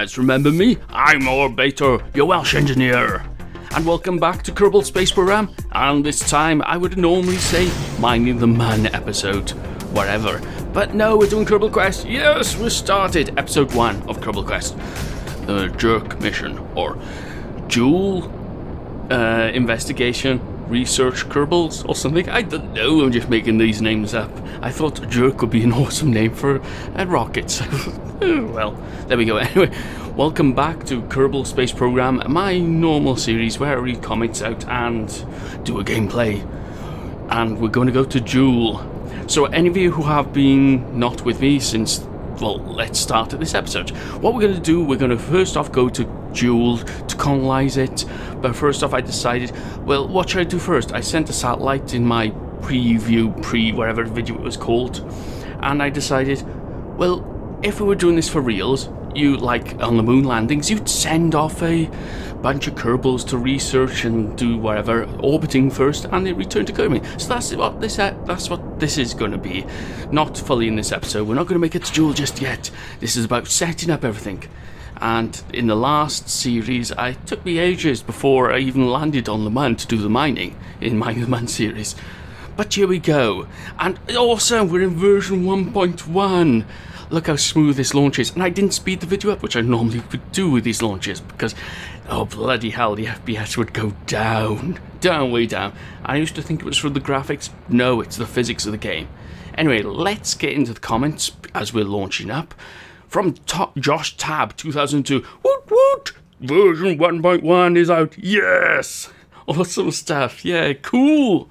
lads, remember me? I'm Orbator, your Welsh engineer. And welcome back to Kerbal Space Program, and this time I would normally say Minding the Man episode, whatever. But no, we're doing Kerbal Quest. Yes, we started episode 1 of Kerbal Quest. The Jerk Mission, or Jool Investigation Research Kerbals, or something. I don't know, I'm just making these names up. I thought Jerk would be an awesome name for a rocket, so well, there we go. Anyway, welcome back to Kerbal Space Program, my normal series where I read comics out and do a gameplay. And we're going to go to Jool. So any of you who have been not with me since, well, let's start at this episode. What we're going to do, we're going to first off go to Jool to colonize it. But first off I decided, well, what should I do first? I sent a satellite in my whatever video it was called. And I decided, well, if we were doing this for reals, you, like on the moon landings, you'd send off a bunch of Kerbals to research and do whatever, orbiting first, and they return to Kirby. So that's what this is going to be. Not fully in this episode. We're not going to make it to Jool just yet. This is about setting up everything. And in the last series, it took me ages before I even landed on the Mun to do the mining in my Mun series. But here we go. And also, we're in version 1.1. Look how smooth this launch is. And I didn't speed the video up, which I normally would do with these launches, because, oh bloody hell, the FPS would go down, way down. I used to think it was for the graphics. No, it's the physics of the game. Anyway, let's get into the comments as we're launching up. From Josh Tab 2002, woot woot, version 1.1 is out, yes! Awesome stuff, yeah, cool!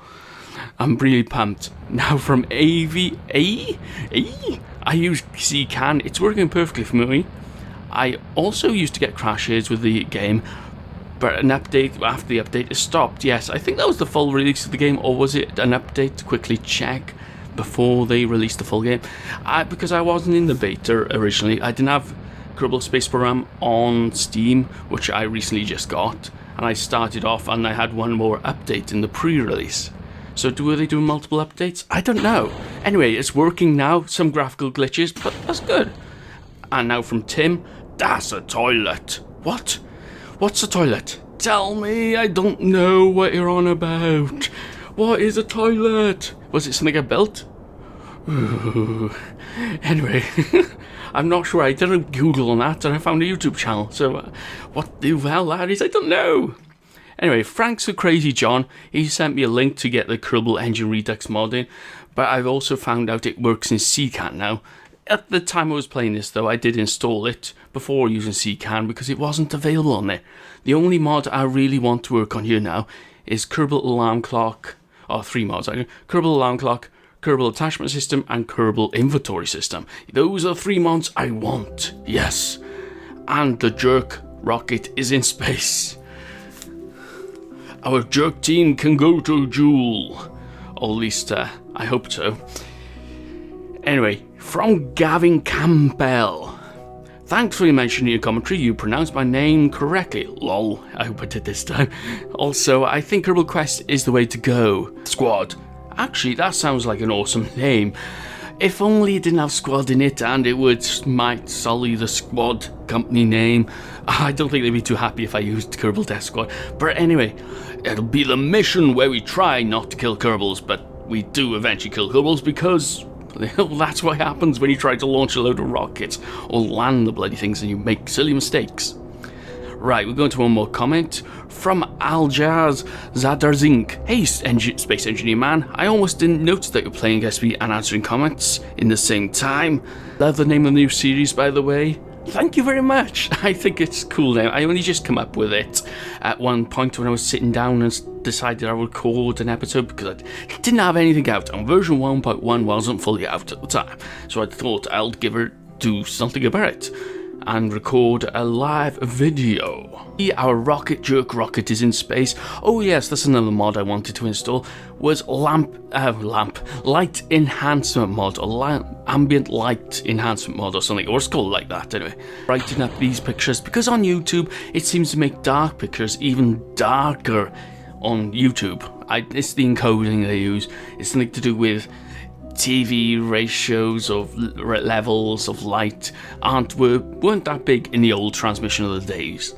I'm really pumped. Now from I use CCAN, it's working perfectly for me. I also used to get crashes with the game, but an update after the update is stopped. Yes, I think that was the full release of the game, or was it an update to quickly check before they released the full game? Because I wasn't in the beta originally, I didn't have Kerbal Space Program on Steam, which I recently just got, and I started off and I had one more update in the pre-release. So were they doing multiple updates? I don't know. Anyway, it's working now. Some graphical glitches, but that's good. And now from Tim, that's a toilet. What? What's a toilet? Tell me, I don't know what you're on about. What is a toilet? Was it something I built? Ooh. Anyway, I'm not sure. I did a Google on that and I found a YouTube channel. So what the hell that is, I don't know. Anyway, thanks to Crazy John. He sent me a link to get the Kerbal Engine Redux mod in, but I've also found out it works in CCAN now. At the time I was playing this though, I did install it before using CCAN because it wasn't available on there. The only mod I really want to work on here now is Kerbal Alarm Clock, or 3 mods, Kerbal Alarm Clock, Kerbal Attachment System, and Kerbal Inventory System. Those are 3 mods I want, yes. And the Jerk rocket is in space. Our Jerk team can go to Jool. Or at least, I hope so. Anyway, from Gavin Campbell. Thanks for mentioning your commentary. You pronounced my name correctly. Lol, I hope I did this time. Also, I think Kerbal Quest is the way to go. Squad. Actually, that sounds like an awesome name. If only it didn't have squad in it and it might sully the squad company name. I don't think they'd be too happy if I used Kerbal Death Squad. But anyway, it'll be the mission where we try not to kill Kerbals, but we do eventually kill Kerbals because that's what happens when you try to launch a load of rockets or land the bloody things and you make silly mistakes. Right, we're going to one more comment from Aljaz Zadarzink. Hey, Space Engineer Man, I almost didn't notice that you're playing SB and answering comments in the same time. Love the name of the new series, by the way. Thank you very much. I think it's cool now. I only just come up with it at one point when I was sitting down and decided I would record an episode because I didn't have anything out and version 1.1 wasn't fully out at the time. So I thought I'll do something about it and record a live video. Our rocket Jerk rocket is in space. Oh yes, that's another mod I wanted to install, was light enhancement mod, or ambient light enhancement mod or something, or it's called like that anyway. Brighten up these pictures, because on YouTube it seems to make dark pictures even darker on YouTube. It's the encoding they use. It's something to do with TV ratios of levels of light weren't that big in the old transmission of the days,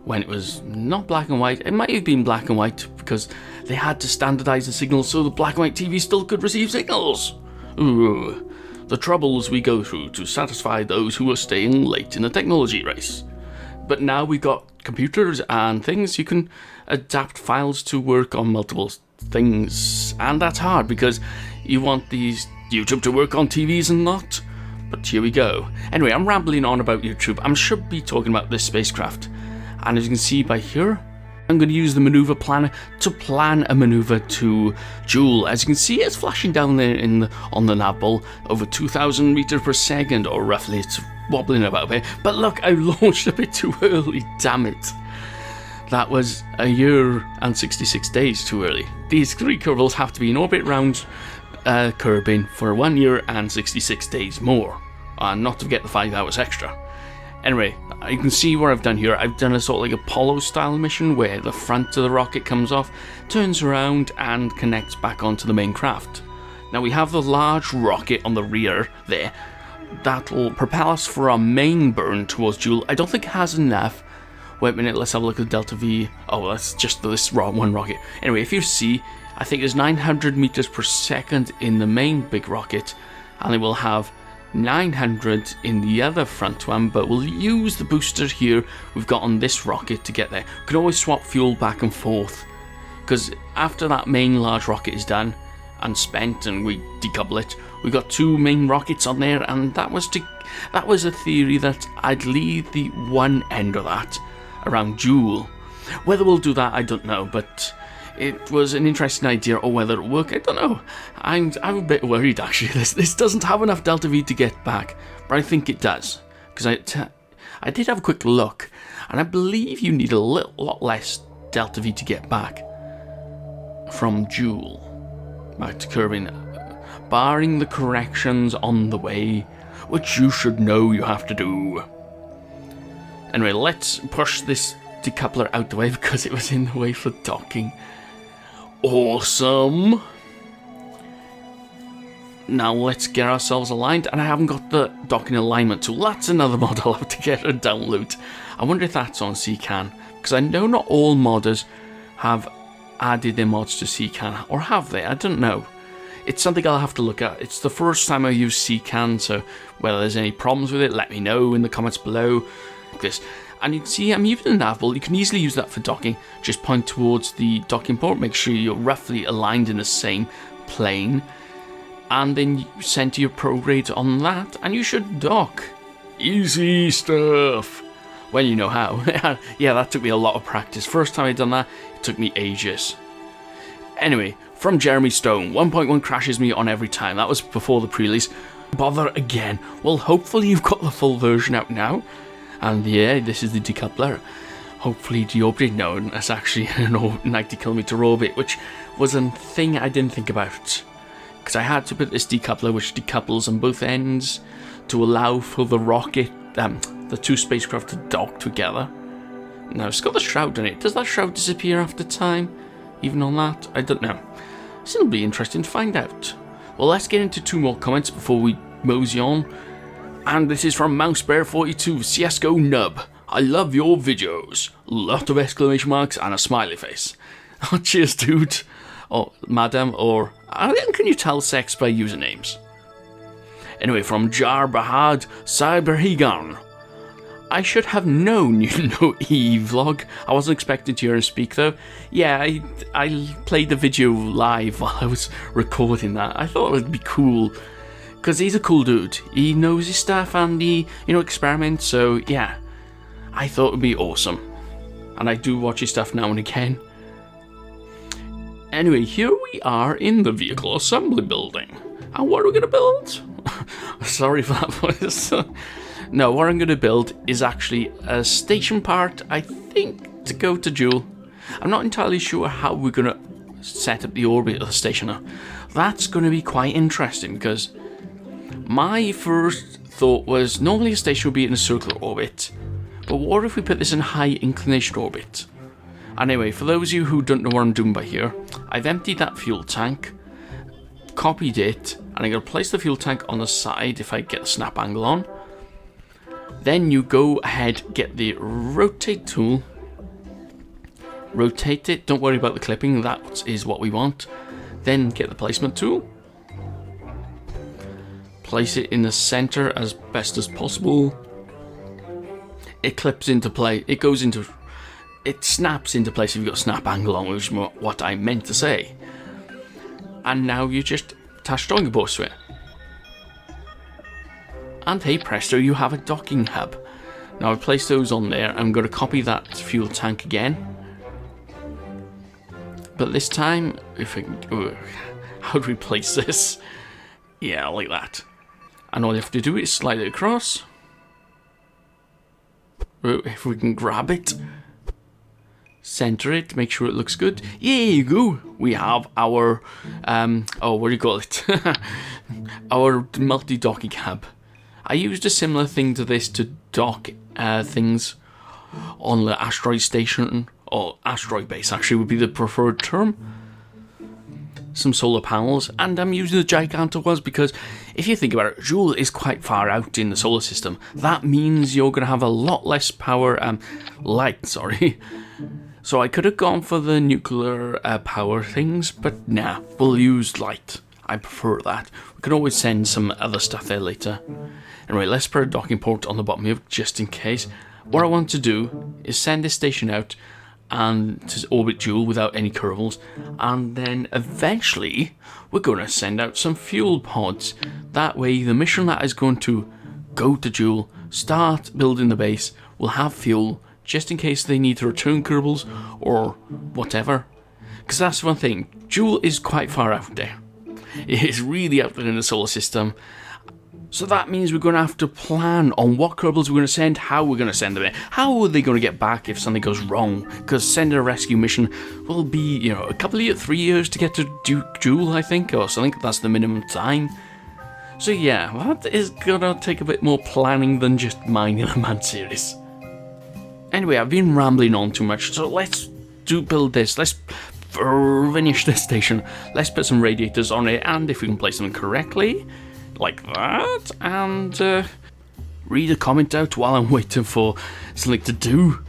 when it was not black and white. It might have been black and white because they had to standardize the signals so the black and white TV still could receive signals. Ooh, the troubles we go through to satisfy those who are staying late in the technology race. But now we got computers and things, you can adapt files to work on multiple things, and that's hard because you want these YouTube to work on TVs and not. But here we go. Anyway, I'm rambling on about YouTube. I should be talking about this spacecraft. And as you can see by here, I'm going to use the maneuver planner to plan a maneuver to Jool. As you can see, it's flashing down there on the nav ball over 2,000 meters per second, or roughly. It's wobbling about a bit. But look, I launched a bit too early, damn it. That was a year and 66 days too early. These 3 Kerbals have to be in orbit round Kerbin for 1 year and 66 days more. And not to forget the 5 hours extra. Anyway, you can see what I've done here. I've done a sort of like Apollo style mission where the front of the rocket comes off, turns around and connects back onto the main craft. Now we have the large rocket on the rear there. That'll propel us for our main burn towards Jool. I don't think it has enough. Wait a minute, let's have a look at Delta V. Oh, that's just this one rocket. Anyway, if you see, I think there's 900 meters per second in the main big rocket, and it will have 900 in the other front one, but we'll use the booster here we've got on this rocket to get there. We can always swap fuel back and forth, because after that main large rocket is done and spent and we decouple it, we got 2 main rockets on there, and that was a theory that I'd leave the one end of that around Jool. Whether we'll do that, I don't know, but it was an interesting idea, or whether it'll work, I don't know. I'm a bit worried actually. This doesn't have enough Delta V to get back, but I think it does, because I did have a quick look, and I believe you need a lot less Delta V to get back from Jool back to Kerbin, barring the corrections on the way, which you should know you have to do. Anyway, let's push this decoupler out the way because it was in the way for docking. Awesome. Now let's get ourselves aligned, and I haven't got the docking alignment tool. That's another mod I'll have to get a download. I wonder if that's on CCAN, because I know not all modders have added their mods to CCAN, or have they? I don't know. It's something I'll have to look at. It's the first time I use CCAN, so whether there's any problems with it, let me know in the comments below. Like this. And you can see I'm using a nav ball. You can easily use that for docking. Just point towards the docking port. Make sure you're roughly aligned in the same plane. And then you center your prograde on that, and you should dock. Easy stuff. When you know how. Yeah, that took me a lot of practice. First time I'd done that, it took me ages. Anyway, from Jeremy Stone, 1.1 crashes me on every time. That was before the pre-release. Bother again. Well, hopefully you've got the full version out now. And yeah, this is the decoupler. Hopefully deorbited. No, that's actually an 90 kilometer orbit, which was a thing I didn't think about. Because I had to put this decoupler, which decouples on both ends, to allow for the rocket, the 2 spacecraft to dock together. Now, it's got the shroud on it. Does that shroud disappear after time? Even on that? I don't know. It'll be interesting to find out. Well, let's get into 2 more comments before we mosey on. And this is from MouseBear42, CSGO Nub. I love your videos. Lot of exclamation marks and a smiley face. Oh, cheers, dude. Or madam, or can you tell sex by usernames? Anyway, from Jar Bahad Cyberhigan. I should have known you know E-Vlog. I wasn't expecting to hear him speak though. Yeah, I played the video live while I was recording that. I thought it would be cool. Because he's a cool dude. He knows his stuff and he, experiments. So, yeah. I thought it would be awesome. And I do watch his stuff now and again. Anyway, here we are in the vehicle assembly building. And what are we going to build? Sorry for that voice. No, what I'm going to build is actually a station part, I think, to go to Jool. I'm not entirely sure how we're going to set up the orbit of the station now. That's going to be quite interesting because my first thought was normally a station would be in a circular orbit, but what if we put this in high inclination orbit? Anyway, for those of you who don't know what I'm doing by here, I've emptied that fuel tank, copied it, and I'm going to place the fuel tank on the side if I get the snap angle on. Then you go ahead, get the rotate tool, rotate it, don't worry about the clipping, that is what we want. Then get the placement tool, place it in the center as best as possible. It clips into place, it snaps into place if you've got snap angle on, which is what I meant to say. And now you just attach docking post to it. And hey presto, you have a docking hub. Now I've placed those on there. I'm going to copy that fuel tank again. But this time, how do we place this? Yeah, like that. And all you have to do is slide it across. If we can grab it. Center it, make sure it looks good. There you go. We have our, what do you call it? Our multi-docking hub. I used a similar thing to this to dock things on the asteroid station, or asteroid base actually would be the preferred term. Some solar panels, and I'm using the gigantic ones because if you think about it, Jool is quite far out in the solar system. That means you're going to have a lot less power, light, sorry. So I could have gone for the nuclear power things, but nah, we'll use light. I prefer that. We can always send some other stuff there later. Anyway, let's put a docking port on the bottom here, just in case. What I want to do is send this station out and to orbit Jool without any Kerbals, and then eventually we're going to send out some fuel pods. That way the mission that is going to go to Jool, start building the base, will have fuel just in case they need to return Kerbals or whatever. Because that's one thing, Jool is quite far out there. It is really out there in the solar system. So that means we're going to have to plan on what Kerbals we're going to send, how we're going to send them in. How are they going to get back if something goes wrong? Because sending a rescue mission will be, a couple of years, 3 years to get to Jool, I think, or something. That's the minimum time. So yeah, that is going to take a bit more planning than just mining the man series. Anyway, I've been rambling on too much, so let's build this. Let's finish this station. Let's put some radiators on it, and if we can place them correctly, like that, and read a comment out while I'm waiting for something to do.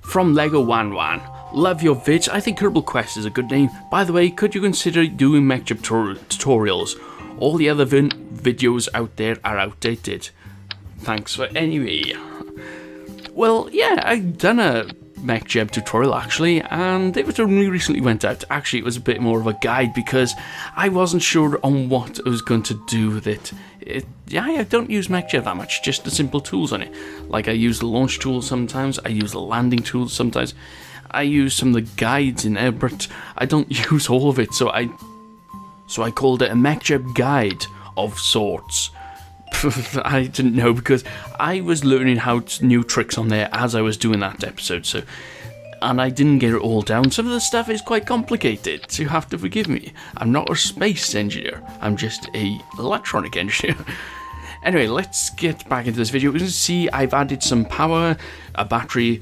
From Lego Wan Wan, love your vids. I think Kerbal Quest is a good name. By the way, could you consider doing MechJeb tutorials? All the other videos out there are outdated. Thanks for anyway. Well, yeah, I've done a MechJeb tutorial actually, and it was only recently went out. Actually, it was a bit more of a guide because I wasn't sure on what I was going to do with it. Yeah, I don't use MechJeb that much, just the simple tools on it. Like I use the launch tool sometimes, I use the landing tools sometimes, I use some of the guides in there, but I don't use all of it, so I called it a MechJeb guide of sorts. I didn't know because I was learning new tricks on there as I was doing that episode, and I didn't get it all down. Some of the stuff is quite complicated, so you have to forgive me. I'm not a space engineer, I'm just an electronic engineer. Anyway, let's get back into this video. You can see I've added some power, a battery,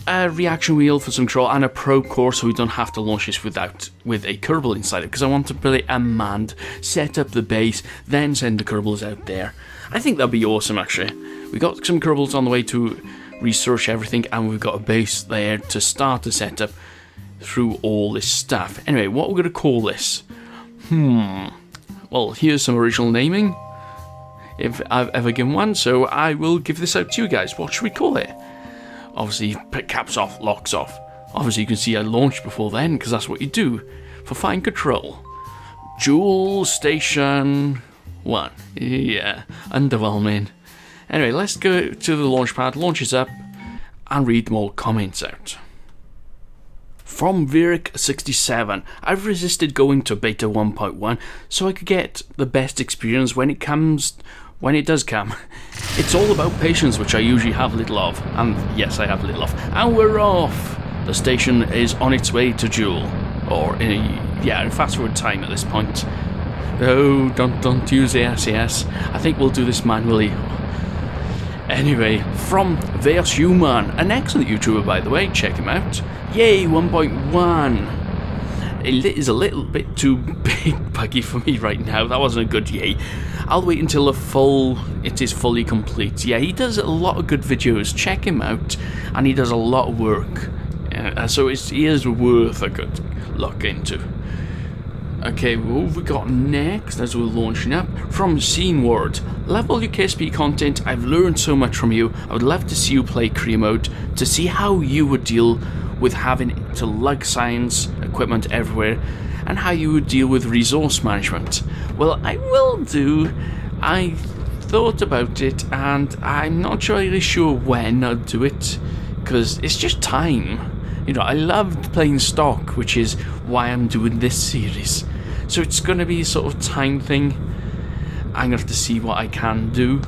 a reaction wheel for some control, and a probe core so we don't have to launch this with a Kerbal inside it, because I want to build it unmanned, set up the base, then send the Kerbals out there. I think that'd be awesome actually. We got some Kerbals on the way to research everything, and we've got a base there to start the setup through all this stuff. Anyway, what we're going to call this? Well, here's some original naming, if I've ever given one, so I will give this out to you guys. What should we call it? Obviously, put caps off, locks off. Obviously, you can see I launched before then, because that's what you do for fine control. Jool Station 1. Yeah, underwhelming. Anyway, let's go to the launch pad, launch it up, and read more comments out. From Virik67, I've resisted going to beta 1.1 so I could get the best experience when it does come. It's all about patience, which I usually have little of. And yes, I have little of. And we're off! The station is on its way to Jool. Or in fast forward time at this point. Oh, don't use the SAS. I think we'll do this manually. Anyway, from Theos Human, an excellent YouTuber by the way, check him out. Yay, 1.1! It is a little bit too big buggy for me right now. That wasn't a good yay. I'll wait until it is fully complete. Yeah, he does a lot of good videos. Check him out, and he does a lot of work. So he is worth a good look into. Okay, what have we got next as we're launching up? From Scene Ward. Love all your KSP content. I've learned so much from you. I would love to see you play career mode to see how you would deal with having to lug science equipment everywhere and how you would deal with resource management. Well, I will do. I thought about it and I'm not really sure when I'll do it because it's just time. You know, I loved playing stock, which is why I'm doing this series. So it's going to be a sort of time thing. I'm going to have to see what I can do.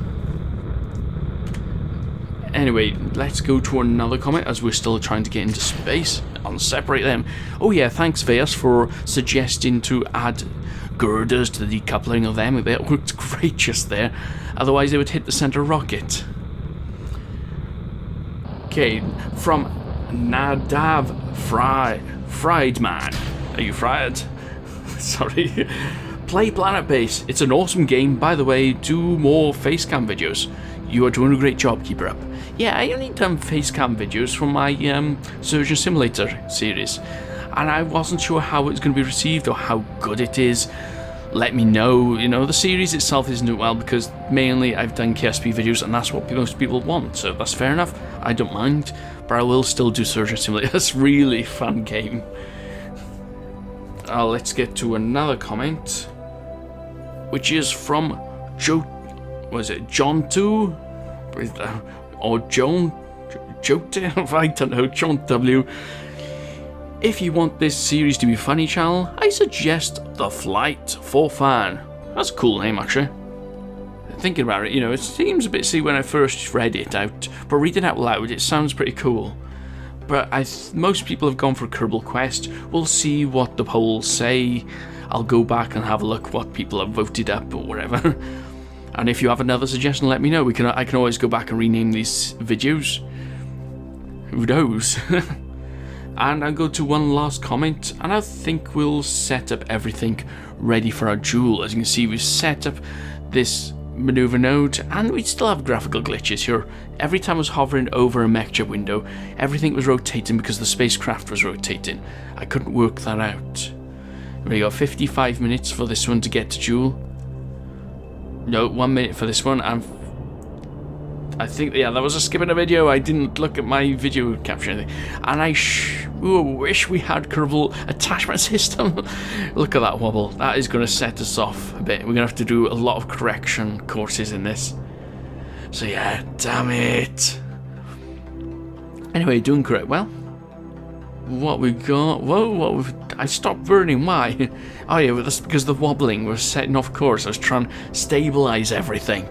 Anyway, let's go to another comment as we're still trying to get into space. I'll separate them. Oh yeah, thanks Veas for suggesting to add girders to the decoupling of them. It worked great just there. Otherwise they would hit the center rocket. Okay, from Nadav Friedman. Are you fried? Sorry. Play Planet Base. It's an awesome game. By the way, do more facecam videos. You are doing a great job. Keep it up. Yeah, I only done facecam videos from my Surgeon Simulator series, and I wasn't sure how it's going to be received or how good it is. Let me know. You know, the series itself isn't doing well because mainly I've done KSP videos, and that's what most people want. So that's fair enough. I don't mind, but I will still do Surgeon Simulator. It's a really fun game. Let's get to another comment, which is from Joe. Was it John 2? Or Joan? I don't know, John W. If you want this series to be funny channel, I suggest The Flight for Fan. That's a cool name, actually. Thinking about it, you know, it seems a bit silly when I first read it out, but reading it out loud, it sounds pretty cool. But most people have gone for Kerbal Quest. We'll see what the polls say. I'll go back and have a look what people have voted up or whatever. And if you have another suggestion, let me know. I can always go back and rename these videos. Who knows? And I'll go to one last comment, and I think we'll set up everything ready for our Jool. As you can see, we've set up this maneuver node, and we still have graphical glitches here. Every time I was hovering over a mech window, everything was rotating because the spacecraft was rotating. I couldn't work that out. We got 55 minutes for this one to get to Jool. No, 1 minute for this one. I think, yeah, that was a skip in a video. I didn't look at my video capture anything. And I wish we had Kerbal attachment system. Look at that wobble. That is going to set us off a bit. We're going to have to do a lot of correction courses in this. So yeah, damn it. Anyway, doing correct. Well, what we got? Whoa, I stopped burning. Why? Oh yeah, well, that's because the wobbling was setting off course. I was trying to stabilize everything.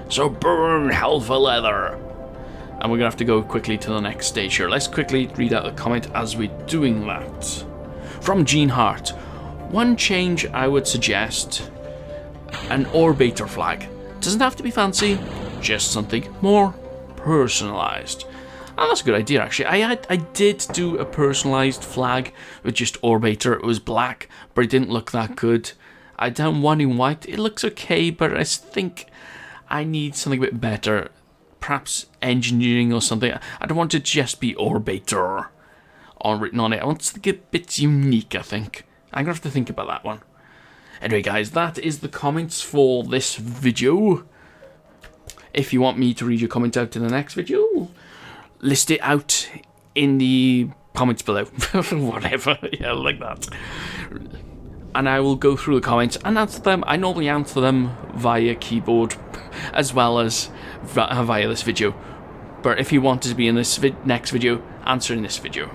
So burn hell for leather. And we're gonna have to go quickly to the next stage here. Let's quickly read out the comment as we're doing that. From Gene Hart. One change I would suggest: an orbiter flag. Doesn't have to be fancy, just something more personalized. Oh, that's a good idea, actually. I did do a personalized flag with just orbiter. It was black, but it didn't look that good. I done one in white. It looks okay, but I think I need something a bit better. Perhaps engineering or something. I don't want it to just be orbiter written on it. I want something a bit unique, I think. I'm going to have to think about that one. Anyway, guys, that is the comments for this video. If you want me to read your comment out in the next video, list it out in the comments below. Whatever, yeah, like that. And I will go through the comments and answer them. I normally answer them via keyboard as well as via this video. But if you want to be in this next video, answer in this video.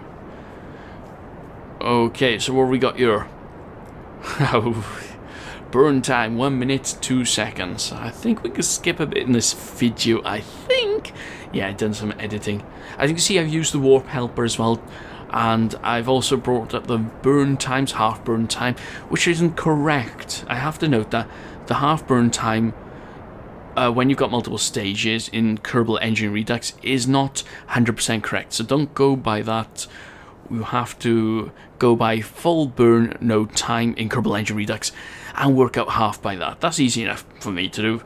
Okay, so what we got here? Burn time, 1 minute, 2 seconds. I think we could skip a bit in this video, I think. Yeah, I've done some editing. As you can see, I've used the warp helper as well. And I've also brought up the burn times, half burn time, which isn't correct. I have to note that the half burn time, when you've got multiple stages in Kerbal Engine Redux, is not 100% correct. So don't go by that we have to go by full burn node time in Kerbal Engine Redux and work out half by that. That's easy enough for me to do,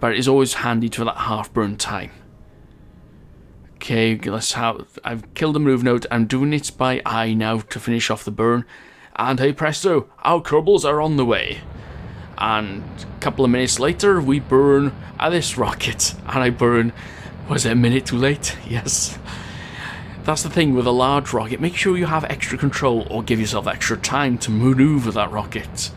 but it's always handy to have that half burn time. Okay, I've killed the move node. I'm doing it by eye now to finish off the burn. And hey presto, our Kerbals are on the way. And a couple of minutes later, we burn this rocket. And I burn, was it a minute too late? Yes. That's the thing with a large rocket. Make sure you have extra control or give yourself extra time to maneuver that rocket.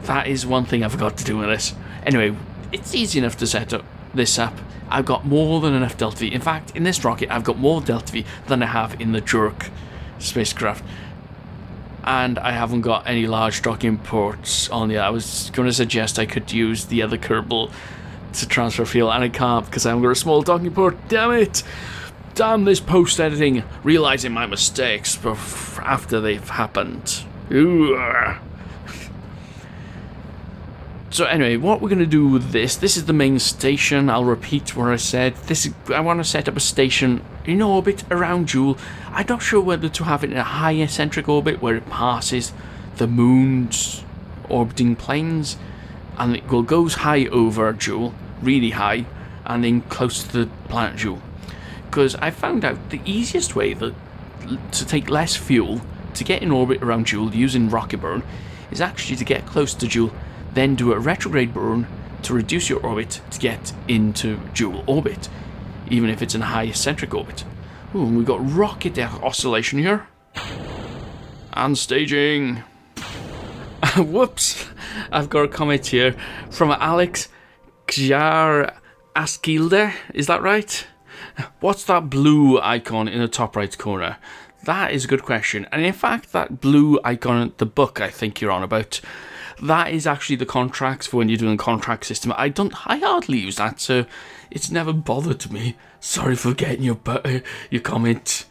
That is one thing I forgot to do with this. Anyway, it's easy enough to set up this up. I've got more than enough Delta V. In fact, in this rocket, I've got more Delta V than I have in the Jerk spacecraft. And I haven't got any large docking ports on yet. I was going to suggest I could use the other Kerbal to transfer fuel, and I can't because I haven't got a small docking port. Damn it! Damn this post-editing, realising my mistakes after they've happened. Ooh. So anyway, what we're going to do with this is the main station. I'll repeat what I said. I want to set up a station in orbit around Jool. I'm not sure whether to have it in a high eccentric orbit where it passes the moon's orbiting planes, and it goes high over Jool, really high, and then close to the planet Jool. Because I found out the easiest way to take less fuel to get in orbit around Jool using rocket burn is actually to get close to Jool, then do a retrograde burn to reduce your orbit to get into Jool orbit, even if it's in a high eccentric orbit. Ooh, and we've got rocket oscillation here. And staging. Whoops, I've got a comment here from Alex Kjar Askilde. Is that right? What's that blue icon in the top right corner? That is a good question. And in fact, that blue icon in the book I think you're on about, that is actually the contracts for when you're doing contract system. I hardly use that, so it's never bothered me. Sorry for getting your comment.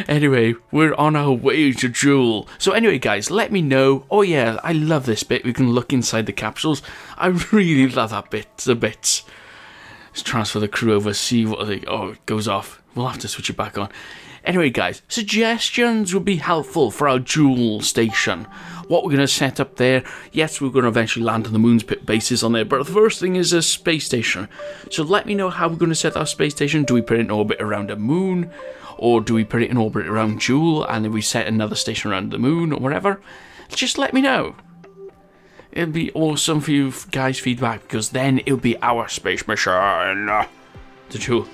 Anyway, we're on our way to Jool. So anyway, guys, let me know. Oh yeah, I love this bit. We can look inside the capsules. I really love that bit. The bits. Let's transfer the crew over, see what they... Oh, it goes off. We'll have to switch it back on. Anyway, guys, suggestions would be helpful for our Jool station. What we're going to set up there. Yes, we're going to eventually land on the moon's bases on there, but the first thing is a space station. So let me know how we're going to set our space station. Do we put it in orbit around a moon? Or do we put it in orbit around Jool and then we set another station around the moon or whatever? Just let me know. It'd be awesome for you guys' feedback, because then it'll be our space mission to Jool.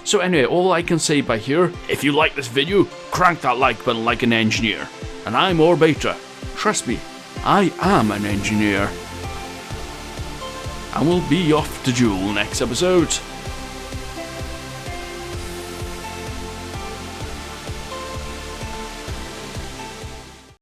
So anyway, all I can say by here, if you like this video, crank that like button like an engineer. And I'm Orbiter. Trust me, I am an engineer. And we'll be off to Jool next episode.